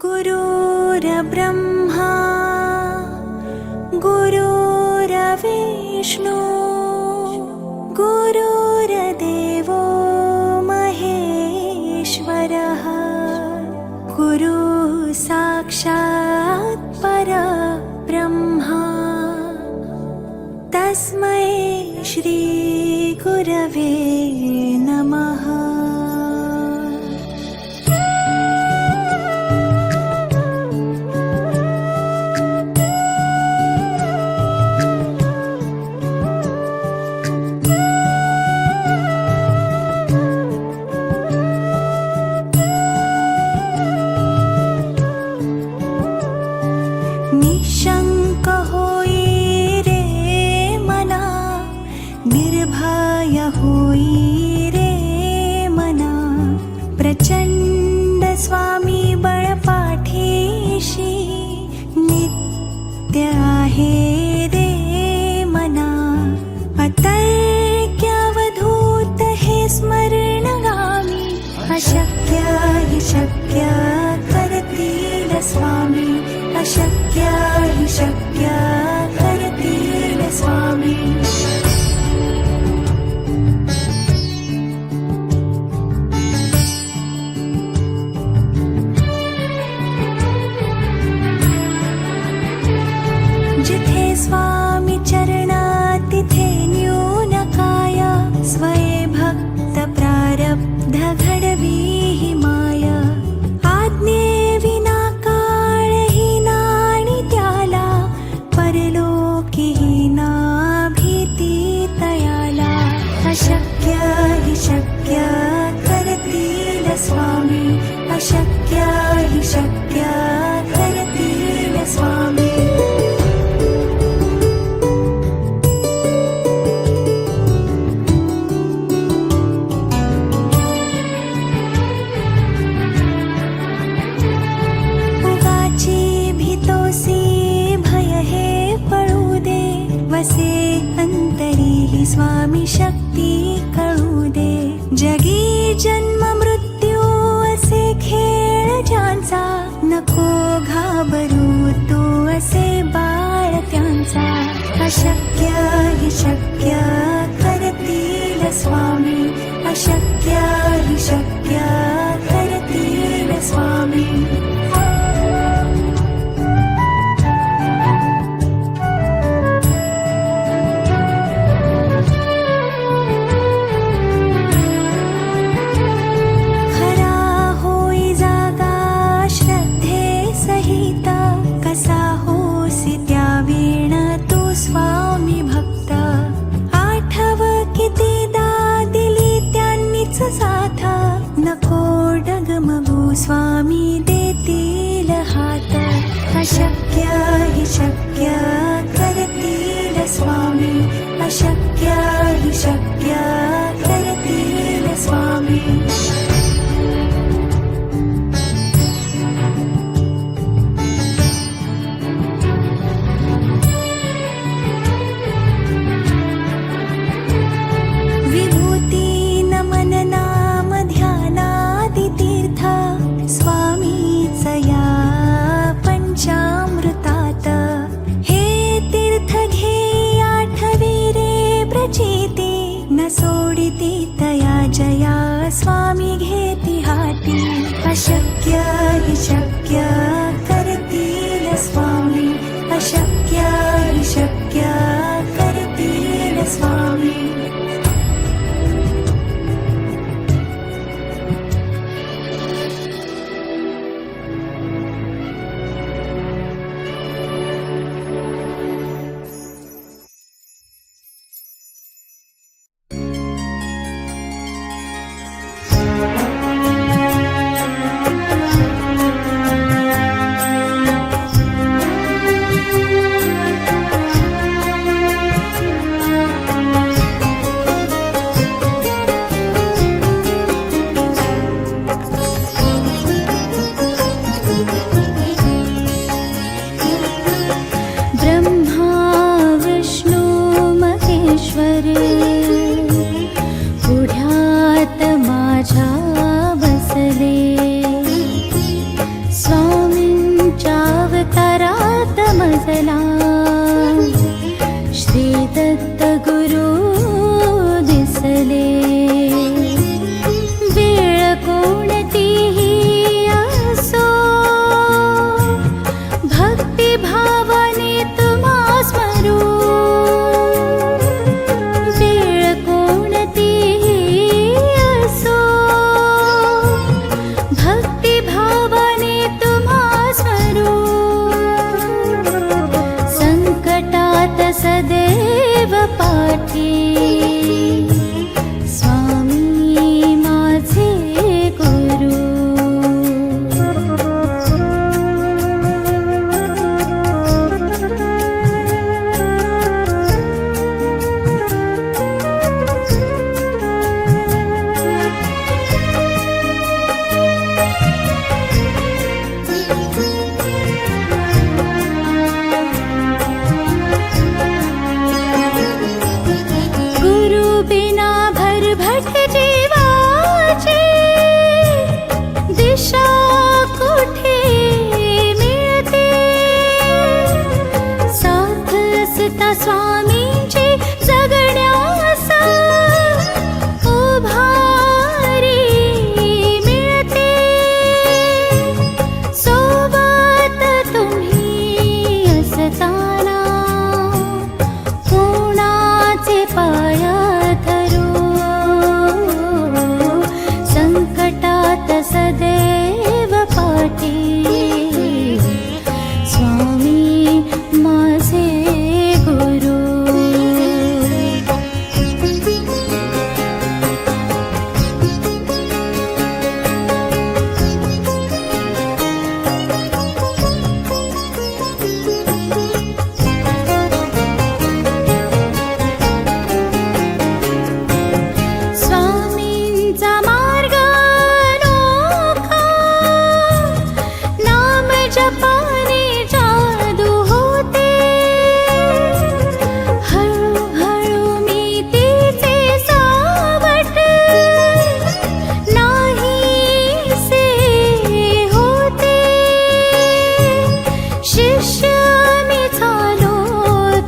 गुरुर्ब्रह्मा गुरुर्विष्णु गुरुर्देवो महेश्वरः गुरुः साक्षात् परब्रह्मा तस्मै श्री गुरवे नमः। निशंक होई रे मना, निर्भय होई रे मना, प्रचंड स्वामी बळपाठीशी नित्य आहे रे मना। अतर्क्यावधूत हे स्मरणगामी, अशक्य हि शक्य करतील स्वामी, अशक्य हि शक्य करतील स्वामी। जिथे स्वामी चरणा तिथे न्यून काय, स्वये भक्त प्रारब्ध घडवी हि माया। आज्ञे विना काळ ही नाणी त्याला, परलोकी ही ना भीती तयाला। अशक्य हि शक्य करतील स्वामी, अशक्य हि शक्य करतील स्वामी। भय हे पळू दे, वसे अंतरी ही स्वामी शक्ती कळू दे। जगी जन्म मृत्यू असे खेळ ज्यांचा, नको घाबरू तू असे बाळ त्यांचा। अशक्य हि शक्य करतील स्वामी, अशक्य हि शक्य करतील स्वामी। कसा होसी त्या वीण तू स्वामी भक्त, आठव कितीदा दिली त्यांनीच साथ। नको डगमगू स्वामी देतील हात, अशक्य हि शक्य करतील स्वामी, अशक्य हि शक्य करतील स्वामी। स्वामीच या पंचामृतात, हे माजला श्री दत्त गुरु दिसले वेळ कोणतीही असो भक्ती भावाने तुम्हा स्मरू वेळ कोणतीही असो भक्ती भावाने तुम्हा स्मरू संकटात सदैव पाठी स्वामी माझे गुरु गुरु बिना भरभट जीवाची दिशा कुठे मिळते साथ असता स्वामींची जगण्यास उभारी मिळते सोबत तुम्ही असताना कोणाचे पाय धरू संकटात सदैव पाठी स्वामी माझे गुरु स्वामींचा मार्ग अनोखा नाम जपाने जादू होते हळूहळू मी तिचे सावट नाहीसे होते शिष्य मी झालो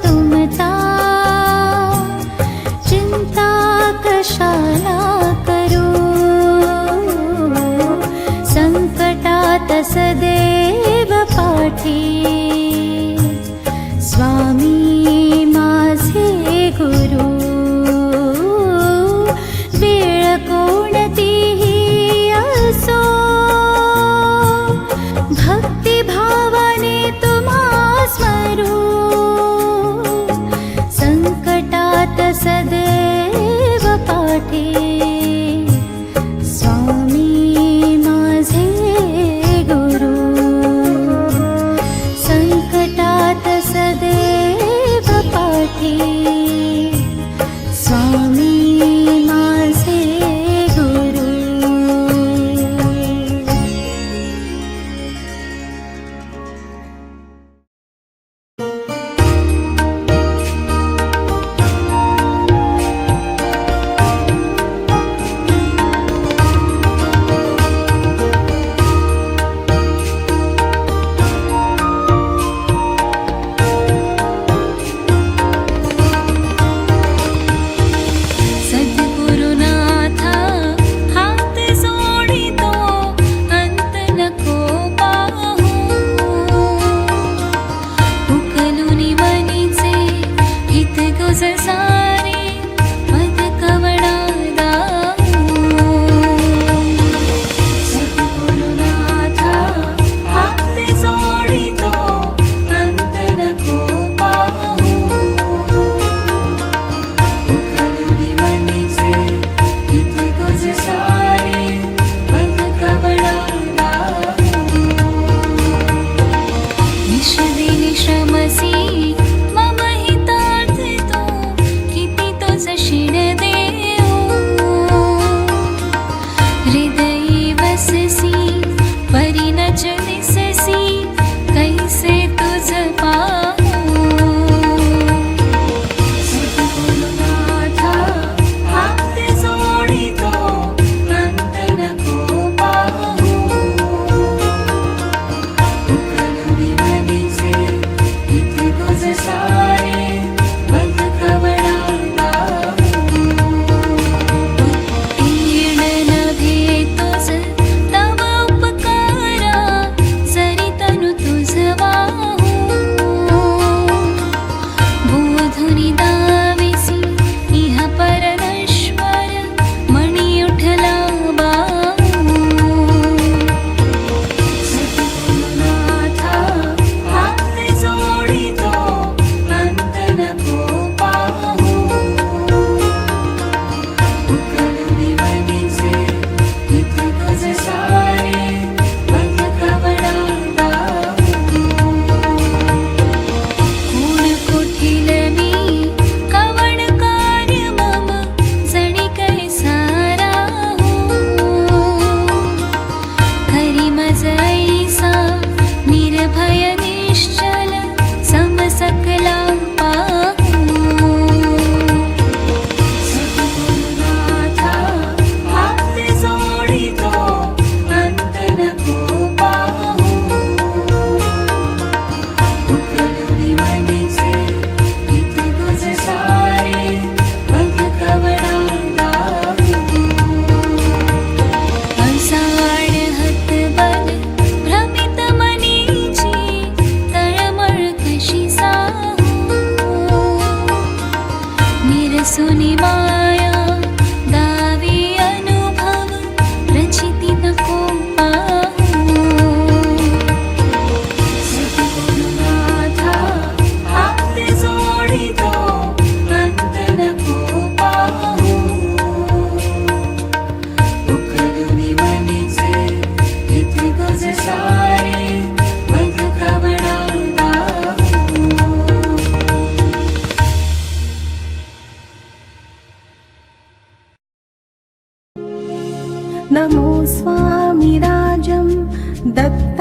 तुमचा चिंता कशाला करू संकटात सदैव पाठी स्वामी माझे गुरु वेळ कोणतीही असो भक्ती भावाने तुम्हा स्मरू संकटात सदैव पाठी स्वामी माझे गुरु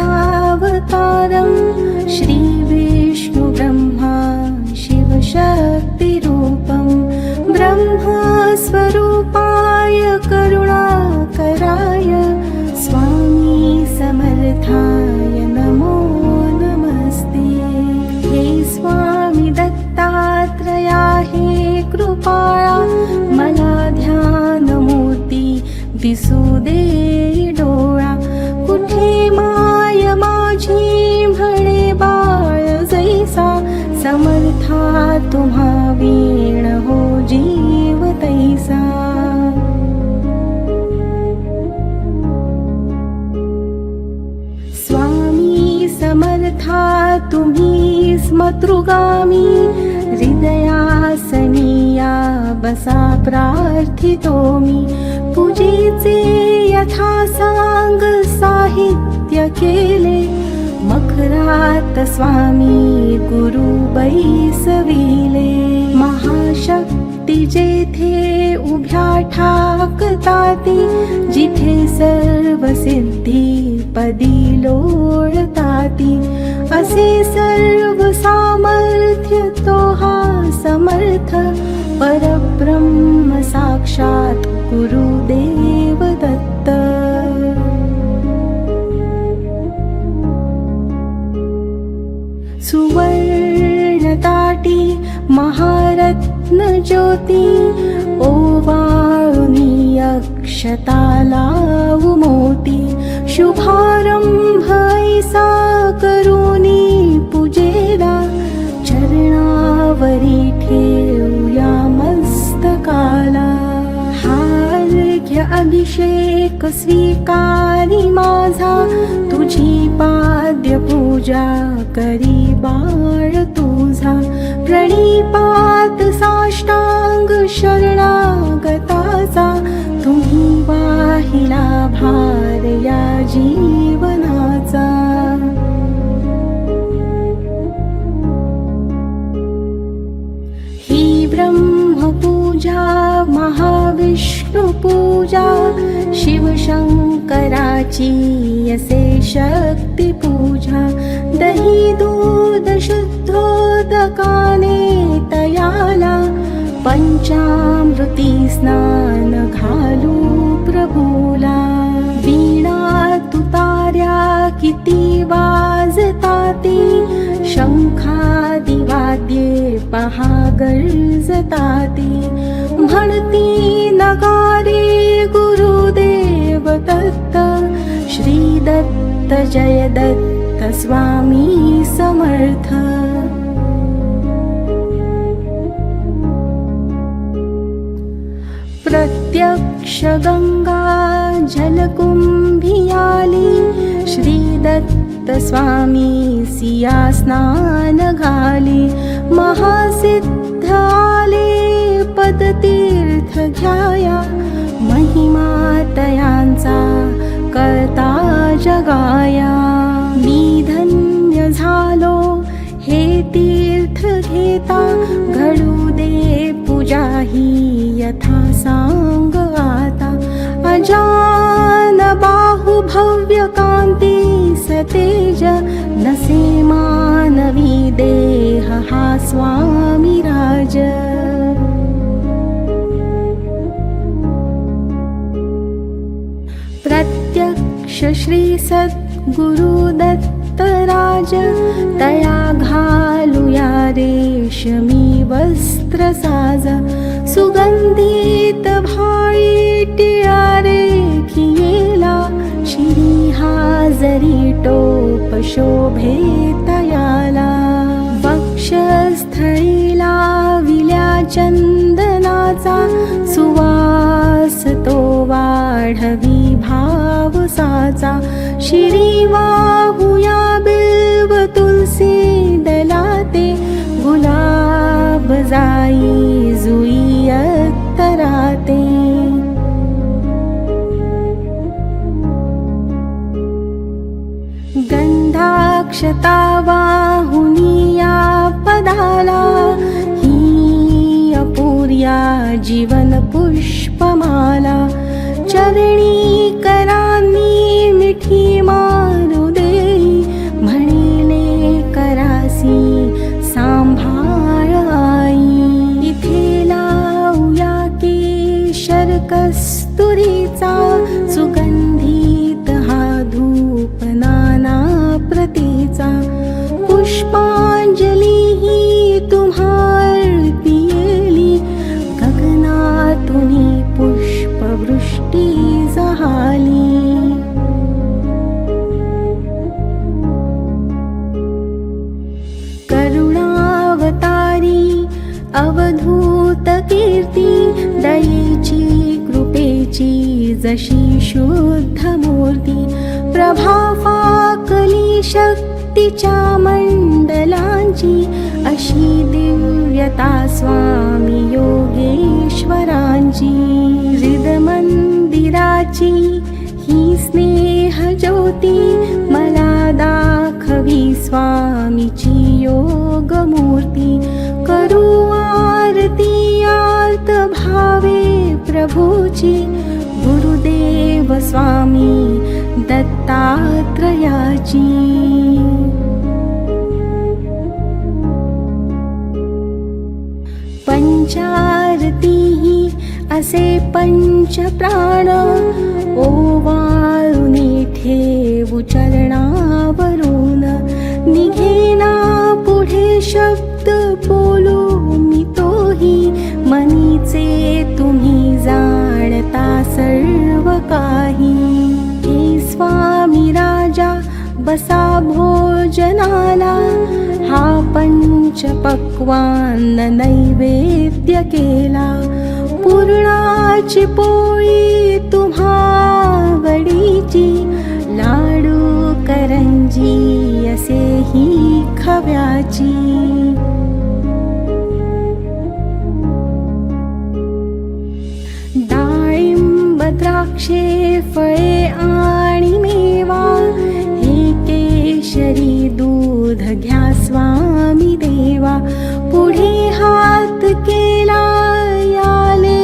अवतारं श्रीविष्णुब्रह्मा शिवशक्तिरूपं ब्रह्मस्वरूपाय करुणाकराय स्वामी समर्थाय नमो नमस्ते। हे स्वामी दत्तात्रया हे कृपाळा मला ध्यानमूर्ती दिसू दे डोळा। कुठे माय माझी म्हणे बाळ जैसा समर्था तुम्हा वीण हो जीव तैसा। स्वामी समर्था तुम्ही स्मतृगामी हृदयासनिया बसा प्रार्थितो मी। पूजेचे यथासांग साहित्य केले मखरात स्वामी गुरु बैसविले। महाशक्ती जेथे उभ्या ठाकताती जिथे सर्व सिद्धी पदी लोळताती असे सर्व सामर्थ्य तो हा समर्थ परब्रह्म साक्षात गुरुदेव दत्त। सुवर्णताटी महारत्न ज्योती ओवाळुनी अक्षता लावू मोती। शुभारंभ ऐसा करुनी पूजेला चरणावरी ठेवूया मस्तकाला। हार्घ्य अभिषेक स्वीकारी माझा तुझी पाद्य पूजा करी बाळ तुझा। प्रणिपात साष्टांग शरणागताचा तुम्ही वाहिला भार या जीवनाचा। ही ब्रह्मपूजा महाविष्णु पूजा शिवशंकराची असे शक्ती पूजा। दही दूध शुद्धोदकाने तयाला पंचामृती स्नान घालू प्रभूला। वीणा तुतार्या किती वाजताती शंखादी वाद्ये पहा गरजताती। म्हणती नगारे गुरुदेव दत्त श्री दत्त जय दत्त स्वामी समर्थ। प्रत्यक्ष गंगा जलकुंभियाली श्री दत्त स्वामी सिया स्नान घाली। महासिद्ध आले पदतीर्थ घ्याया महिमा तयांचा करता जगाया। मी धन्य झालो हे तीर्थ घेता घडू दे पूजा ही यथा सांग आता। अजान बाहु भव्य कांती सतेज नसे मानवी देह हा स्वामी राज। प्रत्यक्ष श्री सद्गुरु दत्त राज तया घालूया रेशमी वस्त्र साज। सुगंधित भाळी टिळा रेखियेला शिरी हाजरी टोप शोभे तयाला। वक्षस्थळी लाविल्या चंदनाचा सुवास तो वाढवी भाव साचा। शिरी वाहुया बिल्व तुलसी दलाते गुलाब जाई जुई अत्तराते। गंधाक्षता वाहुनिया पदाला ही अपूर्या जीवन पुष्पमाला। चरणी करांनी मिठी मारू दे कीर्ती दयेची कृपेची जशी शुद्ध मूर्ती प्रभा फाकली शक्तीच्या मंडलांची अशी दिव्यता स्वामी योगेश्वरांची हृद मंदिराची ही स्नेह ज्योती मला दाखवी स्वामीची योग मूर्ती करू आरती आर्त भावे प्रभूची गुरुदेव स्वामी दत्तात्रयाची पंचारती असे पंच प्राण ओवाळून ठेवू चरणावरून निघेना पुढे शब्द बोलू मी तोही मनीचे तुम्ही जाणता सर्व काही हे स्वामी राजा बसा भोजनाला हा पंच पक्वान नैवेद्य केला पूर्णाची पोळी तुम्हा वडीची लाडू करंजी असे ही खव्याची डाळिंब द्राक्षे फळे आणि मेवा हे केशरी दूध घ्या स्वामी देवा पुढे हात केला याले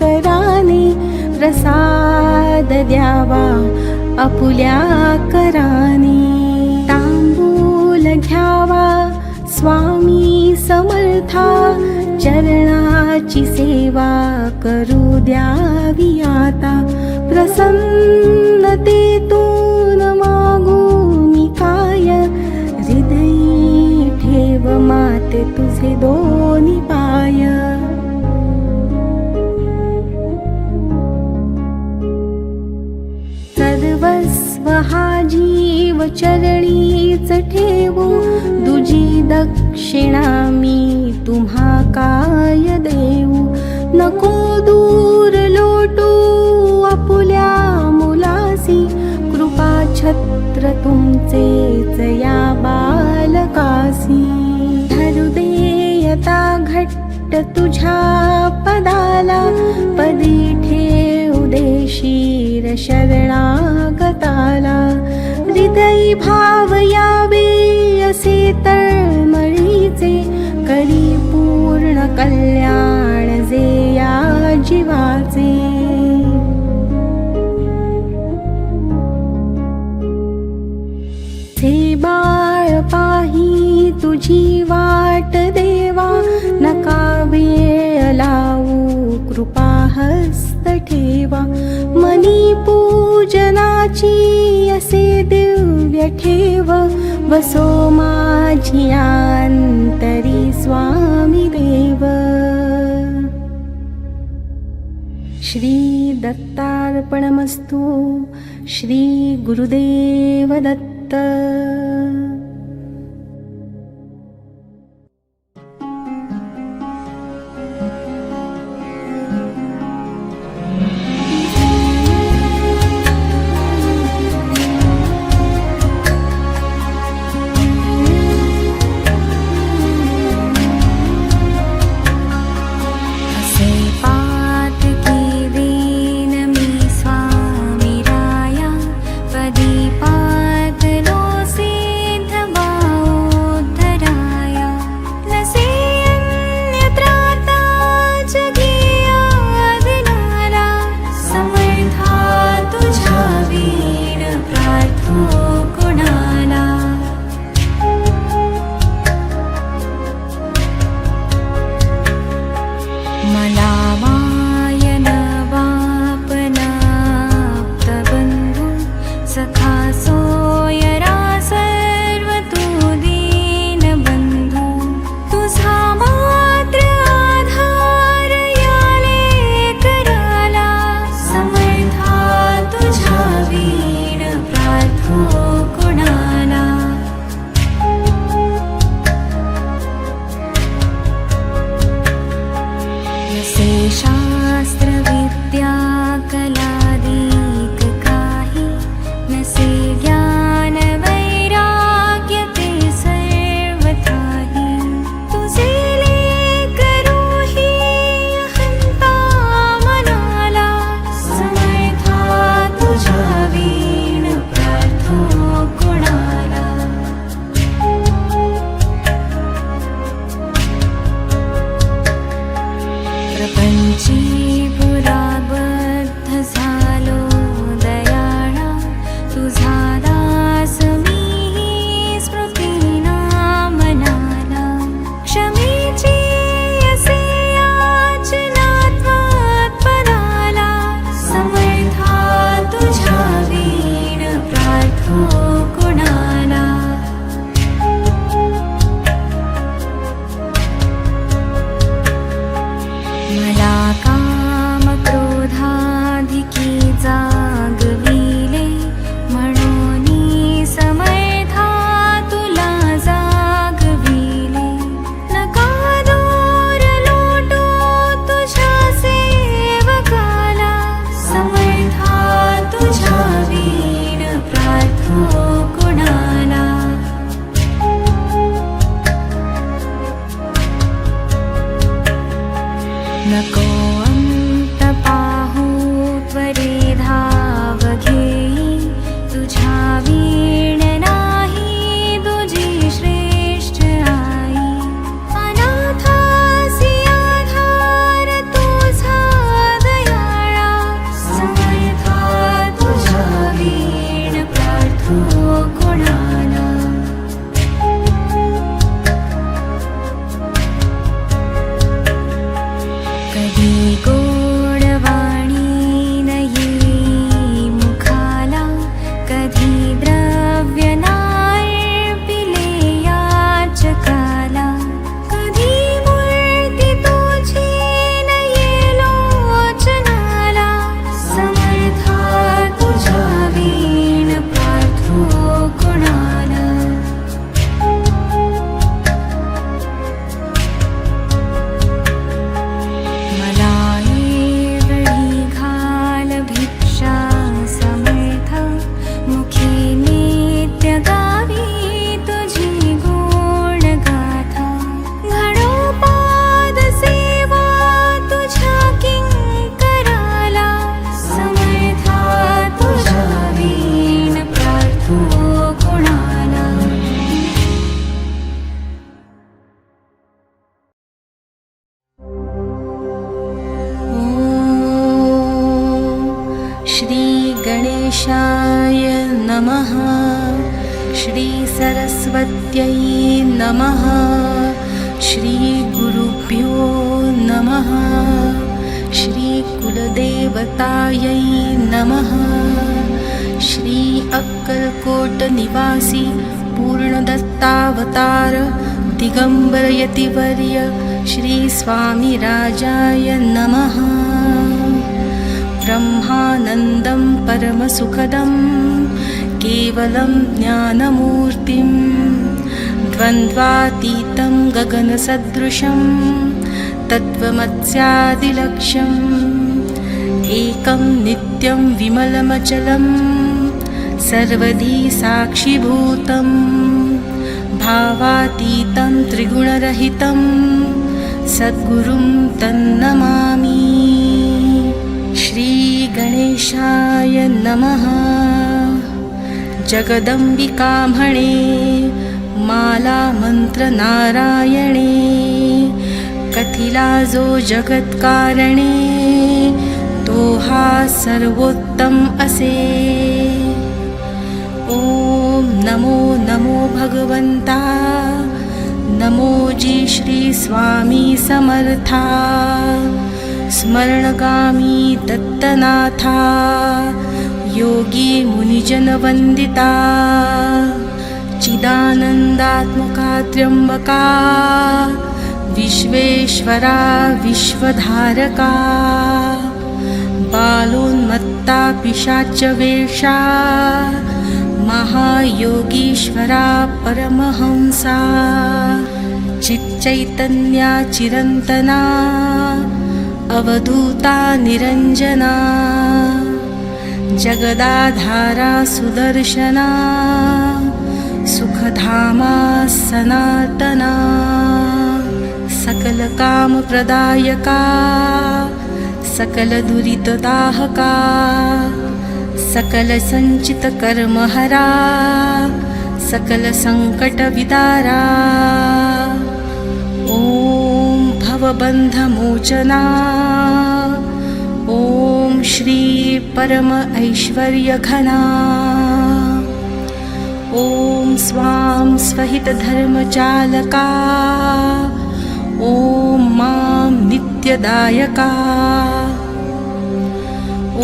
कराने प्रसाद द्यावा आपुल्या कराने तांबूल घ्यावा स्वामी समर्था चरणाची सेवा करू द्यावी आता प्रसन्नतेतून मागू मी काय हृदयी ठेव माते तुझे दोन्ही पाय सर्वस्व हा जीव चरणीच ठेवू दुजी दक्षिणा मी तुम्हा काय देऊ नको दूर लोटू आपुल्या मुलासी कृपा छत्र तुमचेच या बालकासी धरू देयता घट्ट तुझ्या पदाला पदी ठेवू दे शिर शरणागताला हृदयी भाव यावे असे तळमळीचे करी पूर्ण कल्याण जे या जीवाचे हे बाळ पाही तुझी वाट देवा नका वेळ लावू कृपा हस्त ठेवा मनी पूजनाची असे दिव्य ठेव वसो माझी अंतरी स्वामी देव श्री दत्तार्पणमस्तु श्री गुरुदेव दत्त स्वामी राया पदी पातलोसी सरस्वत्यै नमः। श्रीगुरुभ्यो नमः। श्रीकुलदेवतायै नमः। श्री अक्कलकोट निवासी पूर्णदत्तावतार दिगंबर यतिवर्य श्री स्वामी राजाय नमः। ब्रह्मानन्दं परमसुखदं केवलं ज्ञानमूर्तिं द्वन्द्वातीतं गगनसदृशं तत्त्वमस्यादिलक्ष्यम् एकं नित्यं विमलमचलं सर्वदी साक्षिभूतं भावातीतं त्रिगुणरहितं सद्गुरुं तन्नमामि। श्रीगणेशाय नमः। जगदम्बिकामणे माला मंत्र नारायणे कथिला जो जगत्कारणे तो हा सर्वोत्तम असे। ओम नमो नमो भगवंता नमो जी श्री स्वामी समर्था स्मरणगामी दत्तनाथा योगी मुनिजन वंदिता चिदानंदात्मका त्र्यंबका विश्वेश्वरा विश्वधारका बालोन्मत्ता पिशाच वेशा महायोगीश्वरा परमहंसा चिच्चैतन्या चिरंतना अवधूता निरंजना जगदाधारा सुदर्शना सुखधामा सनातना सकल काम प्रदायका सकल दुरितदाहका सकल संचित कर्महरा सकल संकट विदारा ओम भवबंधमोचना ओम श्री परम ऐश्वर्य घना ओम स्वाम स्वहित धर्मचालका ओम मां नित्यदायका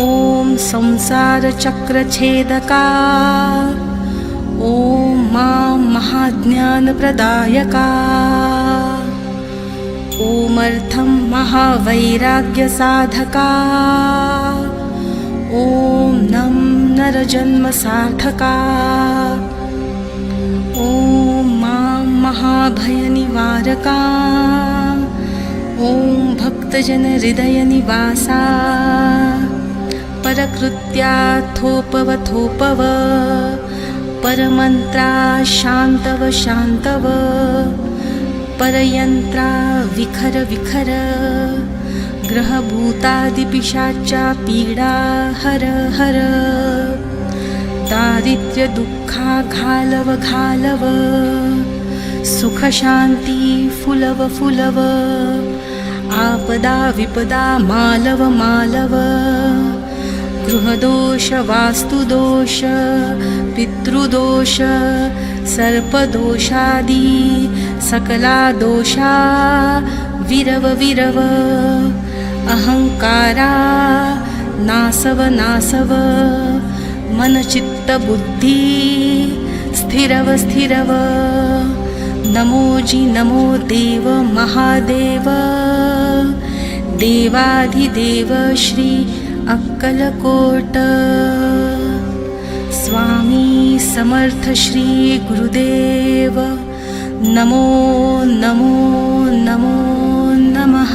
ओम संसार चक्र छेदका ओम मां महाज्ञान प्रदायका ओमर्थं महावैराग्य साधका ओम नम नरजन्म सार्थका ओम मां महाभय निवारका ओम भक्तजन हृदय निवासा परकृत्या थोपव थोपव परमंत्रा शांतव शांतव परयंत्रा विखर विखर ग्रहभूतादिपिशाचा पीडा हर हर दारिद्र्य दुःखा घालव घालव सुख शांती फुलव फुलव आपदा विपदा मालव मालव गृहदोष वास्तुदोष पितृदोष सर्पदोषादी सकला दोषा विरव विरव अहंकारा नासव नासव मनचित्त बुद्धी स्थिरव स्थिरव नमो जी नमो देव महादेव देवाधिदेव श्री अक्कलकोट स्वामी समर्थ श्री गुरुदेव नमो नमो नमो नमः।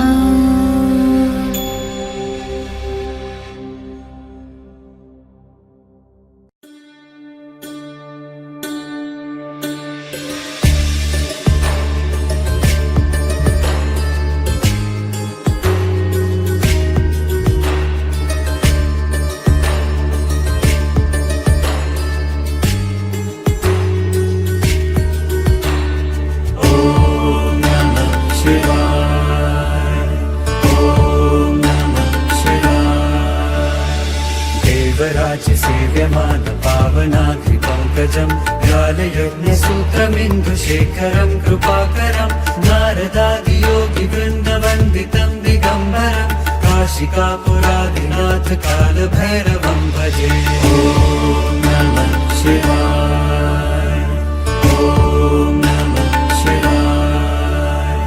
Shiva श्रीशैलवक्षस्थमिन्दुशेखरं कृपाकरं नारदादियोगिवृन्दवन्दितं दिगम्बरं काशिकापुरादिनाथ कालभैरवं भजे। ॐ नमः शिवाय, ॐ नमः शिवाय।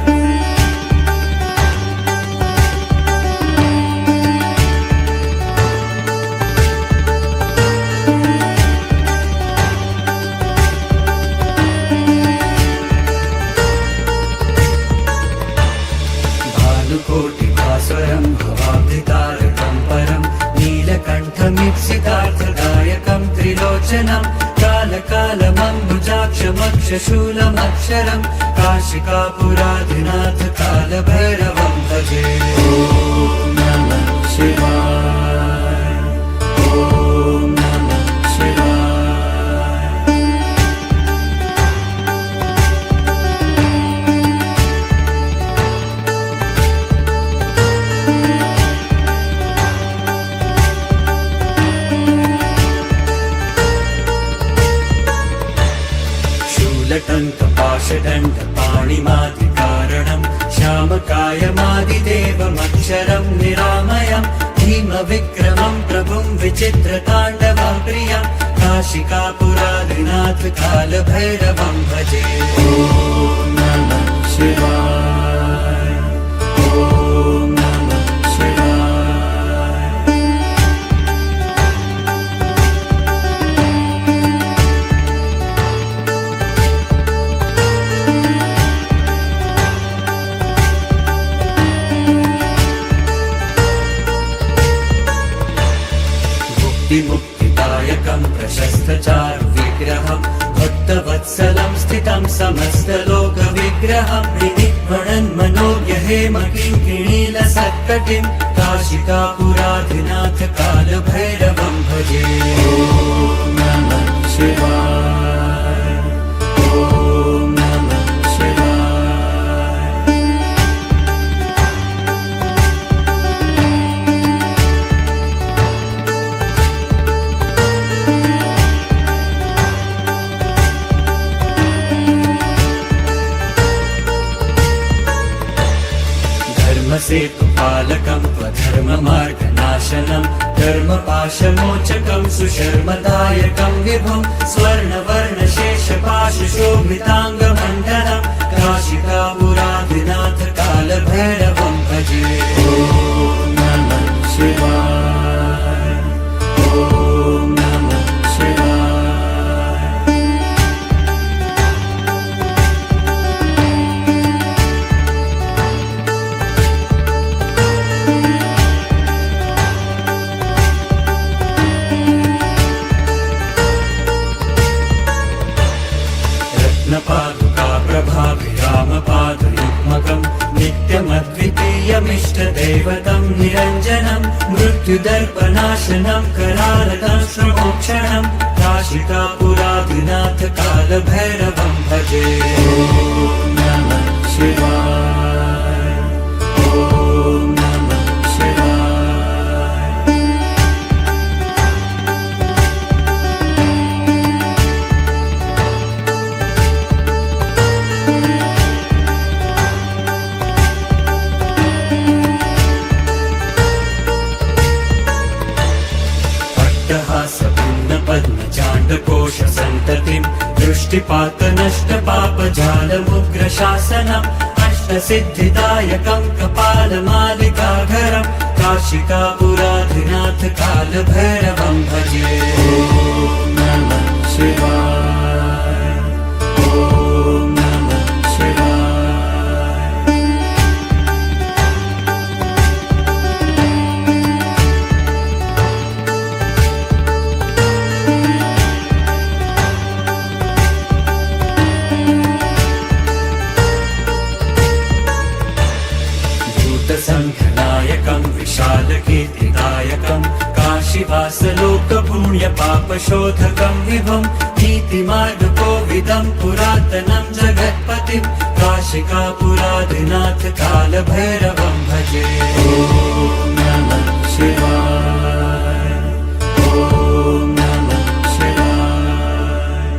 भानुकोटिभास्वरं भवाब्धितारकं परं नीलकण्ठमीप्सितार्थदायकं त्रिलोचनं कालकालमम्बुजाक्षमक्षशूलमक्षरं काशिकापुराधिनाथ कालभैरवं भजे। ॐ नमः शिवाय, ॐ नमः शिवाय। शूलटङ्कपाशदण्डपाणिमादिकारणं श्यामकायमादिदेवमक्षरं निरामयं भीमविक्रमं प्रभुं विचित्रताण्डवं प्रियं काशिकापुरादिनाथ कालभैरवं भजे। ॐ नमः शिवाय, ॐ नमः शिवाय। मुक्तिदायकं प्रशस्तचारुविग्रहं भक्तवत्सलं स्थितं समस्तलोकविग्रहं विनिर्मणन्मनोज्ञहेमकिङ्किणीलसत्कटिं काशिकापुराधिनाथ कालभैरवं भजे। ॐ नमः शिवाय, ॐ नमः शिवाय। धर्मसेतुपालकं त्वधर्ममार्गनाशनं धर्मपाशमोचकं सुशर्मदायकं विभुं स्वर्णवर्णशेषपाशशोभिताङ्गमण्डलं काशिकापुराधिनाथ कालभैरवं भजे। ॐ नमः शिवाय, ॐ नमः शिवाय। रत्नपादुकाप्रभाभिरामपादयुग्मकं नित्यमद्वितीयमिष्टदैवतं निरञ्जनं मृत्युदर्पनाशनं करालकं श्रमोक्षणं काशिकापुराधिनाथ कालभैरवं भजे। ॐ नमः शिवाय, ॐ नमः शिवाय। पद्मचाण्डकोशसन्ततिं दृष्टिपातनष्टपापजालमुग्रशासनम् अष्टसिद्धिदायकं कपालमालिकाघरं काशिकापुराधिनाथ कालभैरवं भजे। ॐ नमः शिवाय, ॐ नमः शिवाय। भूतसङ्घनायकं विशालकीर्तिदायकं काशीवासलोकपुण्यपापशोधकं विभुं नीतिमार्गकोविदं पुरातनं जगत्पतिं काशिकापुराधिनाथ कालभैरवं भजे। ॐ नमः शिवाय, ॐ नमः शिवाय।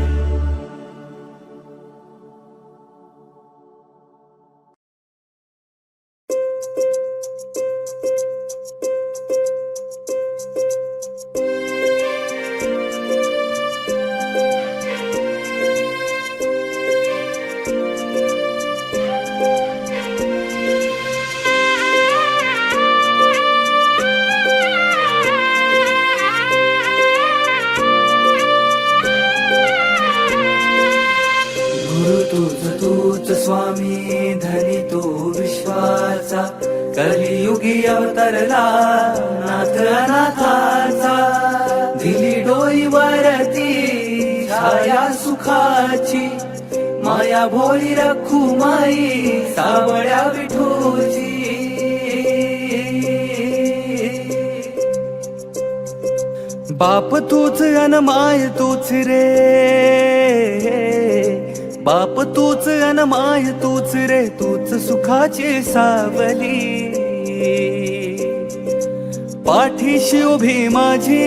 गुरु तूच स्वामी धनी तू विश्वाचा कलियुगी अवतरला नाथ अनाथाचा दिली डोईवरती छाया सुखाची माया भोळी रखुमाई सावळ्या विठूची बाप तूच अन माय तूच रे बाप तूच अन माय तूच रे तूच सुखाची सावली पाठीशी उभी माझी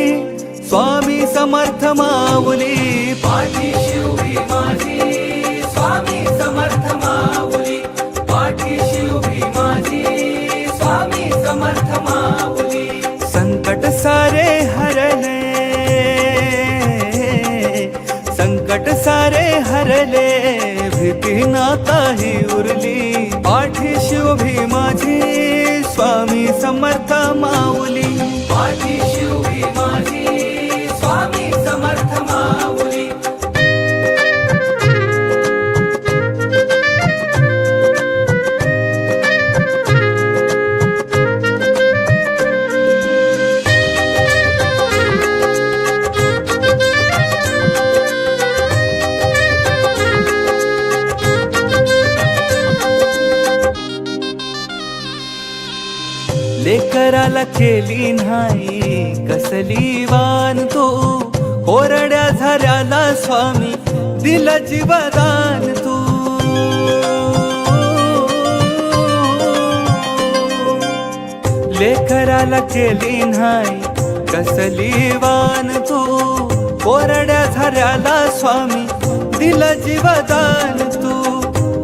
स्वामी समर्थ माऊली पाठीशी उभी माझी स्वामी समर्थ माऊली पाठीशी उभी माझी स्वामी समर्थ माऊली संकट सारे हरले संकट सारे हरले भीती ना काही उरली पाठीशी उभी माझी स्वामी समर्थ माऊली पाठीशी उभी माझी स्वामी समर्थ माऊली लेकराला केली नाही कसली वान तू कोरड्या झऱ्याला स्वामी दिला जीवदान तू लेकराला केली नाही कसली वान तू कोरड्या झऱ्याला स्वामी दिला जीवदान तू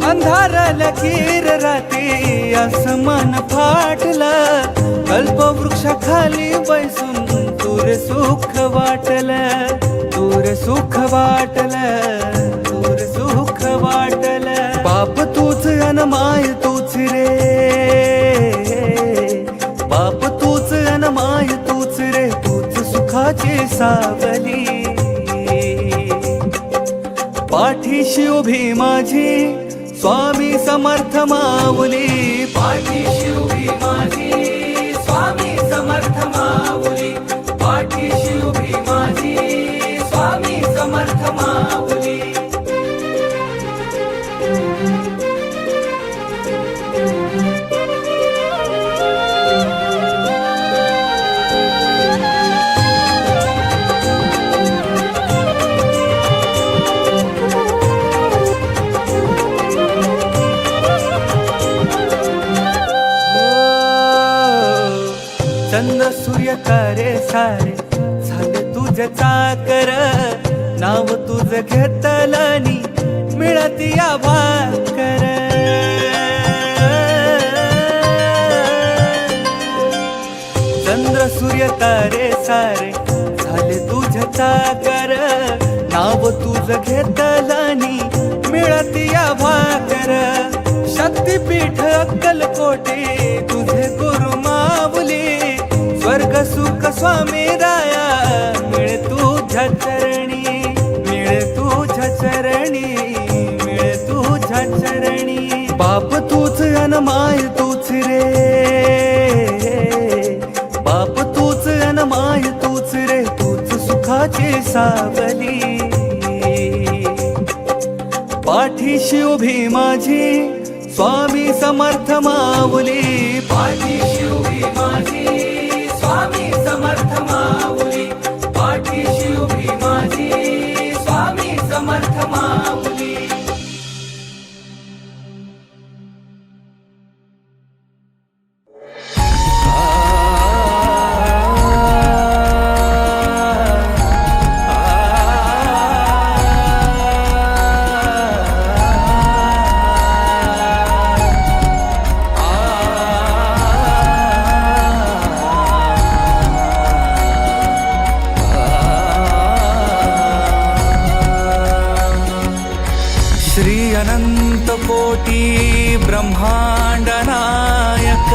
अंधाराला कीर राती आसमान फाटलं कल्पवृक्षाखाली बैसून तूर सुख वाटलं तूर सुख वाटलं तूर सुख वाटलं बाप तूच अन माय तूच रे बाप तूच अन माय तूच रे तूच सुखाची सावली पाठीशी उभी माझी स्वामी समर्थ माऊली पाठीशी उभी माझी स्वामी समर्थ माऊली पाठीशी उभी माझी स्वामी समर्थ माऊली चंद्र सूर्य तारे सारे झाले तुझे चाकर नाव तुझ घेतलनी मिळती या भाकर चंद्र सूर्य तारे सारे झाले तुझे चाकर नाव तुझ घेतलनी मिळती या भाकर शक्तीपीठ अक्कलकोटे तुझे गुरु माऊली स्वर्ग सुख स्वामी राया मिळे तुझ्या चरणी मिळे तुझ्या चरणी मिळे तुझ्या चरणी बाप तूच अन माय तूच रे बाप तूच अन माय तूच रे तूच सुखाची सावली पाठीशी उभी माझी स्वामी समर्थ माऊली पाठीशी उभी माझी स्वामी समर्थ माऊली पाठीशी उभी माझी स्वामी समर्थ माऊली अनंत कोटी ब्रह्मांड नायक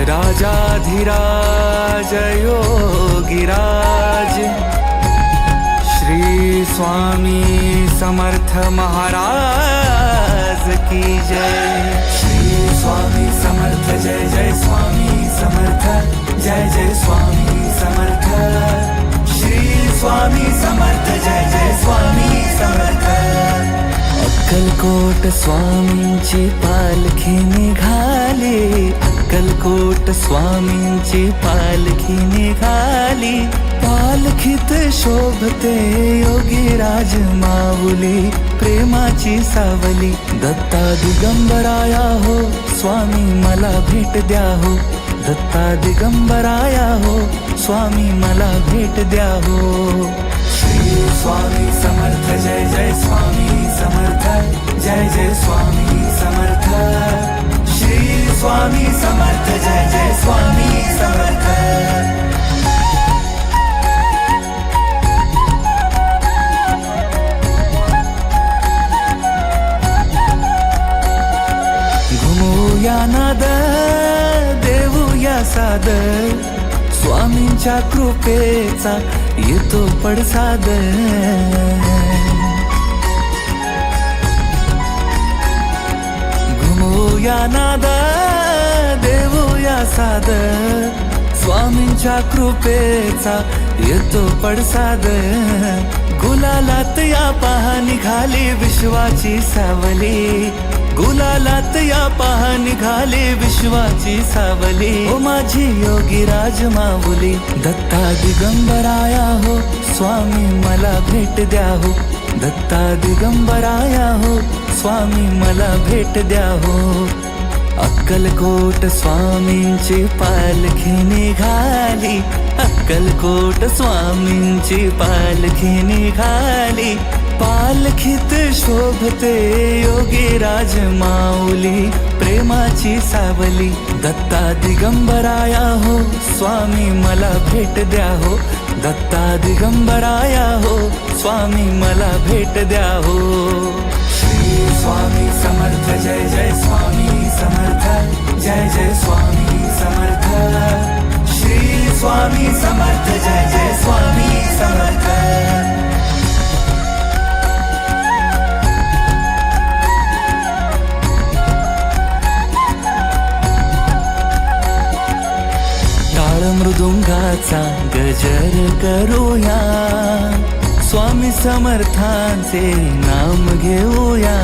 राजाधिराज योगिराज श्री स्वामी समर्थ महाराज की जय। श्री स्वामी समर्थ जय जय स्वामी समर्थ जय जय स्वामी समर्थ। श्री स्वामी समर्थ जय जय स्वामी समर्थ। अक्कलकोट स्वामींची पालखी निघाली, अक्कलकोट स्वामींची पालखी निघाली। पालखीत शोभते योगीराज माऊली, प्रेमाची सावली। दत्ता दिगंबराया हो स्वामी मला भेट द्या हो, दत्ता दिगंबराया हो स्वामी मला भेट द्या हो। श्री स्वामी समर्थ जय जय स्वामी समर्थ जय जय स्वामी समर्थ। श्री स्वामी समर्थ जय जय स्वामी समर्थ। घुमूया नाद देऊया साद, स्वामींच्या कृपेचा येतो पडसाद। घुमूया नाद देऊया साद, स्वामींच्या कृपेचा येतो पडसाद। गुलालात या पहा निघाली विश्वाची सावली, गुलालात या पहा निघाली विश्वाची सावली। ओ माझी योगीराज माऊली, दत्ता दिगंबराया हो स्वामी मला भेट द्या हो, दत्ता दिगंबराया हो स्वामी मला भेट द्या हो। अक्कलकोट स्वामींची पालखी निघाली, अक्कलकोट स्वामींची पालखी निघाली। पालखीत शोभते योगीराज माऊली, प्रेमाची सावली। दत्ता दिगंबराया हो स्वामी मला भेट द्या हो, दत्ता दिगंबराया हो स्वामी मला भेट द्या हो। श्री स्वामी समर्थ जय जय स्वामी समर्थ जय जय स्वामी समर्थ। श्री स्वामी समर्थ जय जय स्वामी समर्थ। मृदुंगाचा गजर करूया, स्वामी समर्थांचे नाम घेऊया।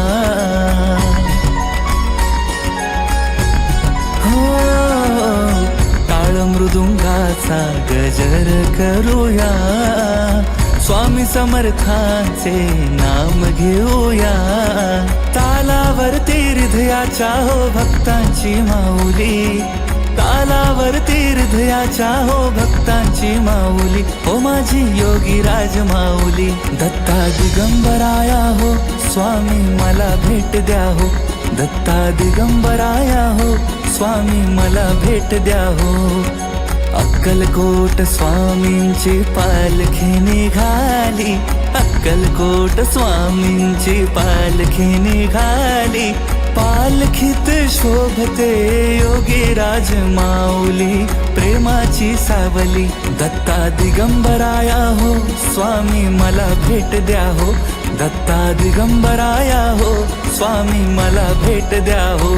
हो टाळ मृदुंगाचा गजर करूया, स्वामी समर्थांचे नाम घेऊया। तालावरती हृदयाच्या हो भक्तांची माऊली, तालावरती हृदयाच्या हो भक्तांची माऊली। ओ माझी योगीराज माऊली, दत्ता दिगंबराया हो स्वामी मला भेट द्या हो, दत्ता दिगंबराया हो स्वामी मला भेट द्या हो। अक्कलकोट स्वामींची पालखी निघाली, अक्कलकोट स्वामींची पालखी निघाली। पालखीत शोभते योगीराज माऊली, प्रेमाची सावली। दत्ता दिगंबराया हो स्वामी मला भेट द्या हो, दत्ता दिगंबराया हो स्वामी मला भेट द्या हो।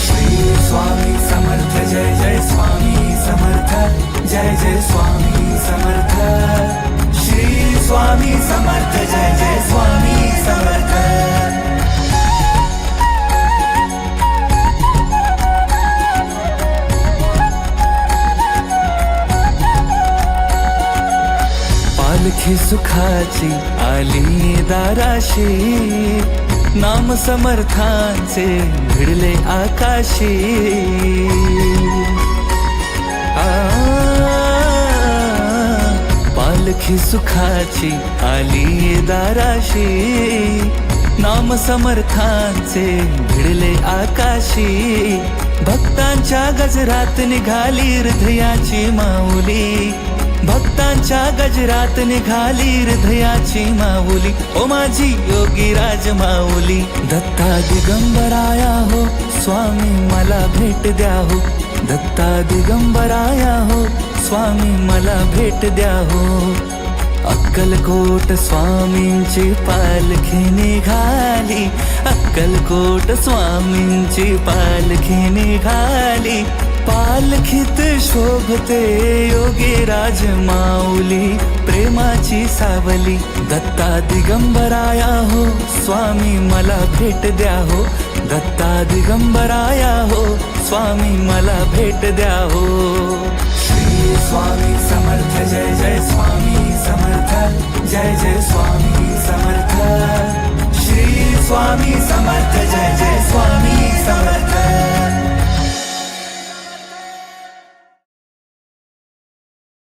श्री स्वामी समर्थ जय जय स्वामी समर्थ जय जय स्वामी समर्थ। श्री स्वामी समर्थ जय जय स्वामी समर्थ। पालखी सुखाची आली दाराशी, नाम समर्थांचे भिडले आकाशी। पालखी सुखाची आली दाराशी, नाम समर्थांचे भिडले आकाशी। भक्तांच्या गजरात निघाली हृदयाची माऊली, भक्तांच्या गजरात निघाली हृदयाची माऊली। ओ माझी योगीराज माऊली, दत्ता दिगंबराया हो स्वामी मला भेट द्या हो, दत्ता दिगंबराया हो स्वामी मला भेट द्या हो। अक्कलकोट स्वामींची पालखी निघाली, अक्कलकोट स्वामींची पालखी निघाली. पालखीत शोभते योगीराज माऊली, प्रेमाची सावली. दत्ता दिगंबराया हो स्वामी मला भेट द्या हो, दत्ता दिगंबराया हो स्वामी मला भेट द्या हो. श्री स्वामी समर्थ जय जय स्वामी समर्थ, जय जय स्वामी समर्थ. श्री स्वामी समर्थ जय